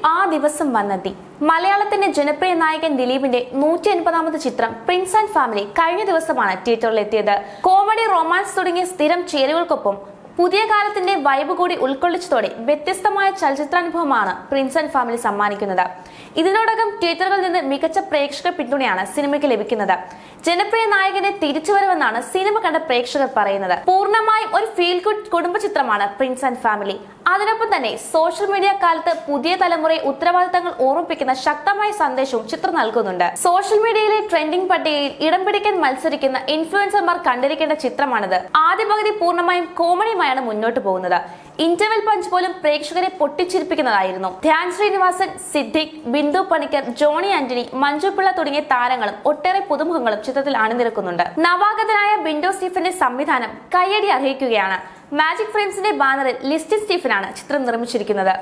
ആ ദിവസം വന്നെത്തി. മലയാളത്തിന്റെ ജനപ്രിയ നായകൻ ദിലീപിന്റെ 180ാമത് ചിത്രം പ്രിൻസ് ആൻഡ് ഫാമിലി കഴിഞ്ഞ ദിവസമാണ് തിയേറ്ററിലെത്തിയത്. കോമഡി, റൊമാൻസ് തുടങ്ങിയ സ്ഥിരം ചേരുവകൾക്കൊപ്പം പുതിയ കാലത്തിന്റെ വൈബ് കൂടി ഉൾക്കൊള്ളിച്ചതോടെ വ്യത്യസ്തമായ ചലച്ചിത്രാനുഭവമാണ് പ്രിൻസ് ആൻഡ് ഫാമിലി സമ്മാനിക്കുന്നത്. ഇതിനോടകം തിയേറ്ററുകളിൽ നിന്ന് മികച്ച പ്രേക്ഷക പിന്തുണയാണ് സിനിമയ്ക്ക് ലഭിക്കുന്നത്. ജനപ്രിയ നായകന്റെ തിരിച്ചുവരവെന്നാണ് സിനിമ കണ്ട പ്രേക്ഷകർ പറയുന്നത്. പൂർണ്ണമായും ഒരു ഫീൽ ഗുഡ് കുടുംബ ചിത്രമാണ് പ്രിൻസ് ആൻഡ് ഫാമിലി. അതിനൊപ്പം തന്നെ സോഷ്യൽ മീഡിയ കാലത്ത് പുതിയ തലമുറയെ ഉത്തരവാദിത്തങ്ങൾ ഓർമ്മിപ്പിക്കുന്ന ശക്തമായ സന്ദേശവും ചിത്രം നൽകുന്നുണ്ട്. സോഷ്യൽ മീഡിയയിലെ ട്രെൻഡിംഗ് പട്ടികയിൽ ഇടം പിടിക്കാൻ മത്സരിക്കുന്ന ഇൻഫ്ലുവൻസർമാർ കണ്ടിരിക്കേണ്ട ചിത്രമാണിത്. ആദ്യ പകുതി പൂർണ്ണമായും കോമഡിയുമായാണ് മുന്നോട്ട് പോകുന്നത്. ഇന്റർവെൽ പഞ്ച് പോലും പ്രേക്ഷകരെ പൊട്ടിച്ചിരിപ്പിക്കുന്നതായിരുന്നു. ധ്യാൻ ശ്രീനിവാസൻ, സിദ്ദിഖ്, ബിന്ദു പണിക്കർ, ജോണി ആന്റണി, മഞ്ജു പിള്ള തുടങ്ങിയ താരങ്ങളും ഒട്ടേറെ പുതുമുഖങ്ങളും ചിത്രത്തിൽ അണിനിരക്കുന്നുണ്ട്. നവാഗതനായ ബിൻഡോ സ്റ്റീഫന്റെ സംവിധാനം കയ്യടി അർഹിക്കുകയാണ്. മാജിക് ഫ്രെയിംസിന്റെ ബാനറിൽ ലിസ്റ്റി സ്റ്റീഫനാണ് ചിത്രം നിർമ്മിച്ചിരിക്കുന്നത്.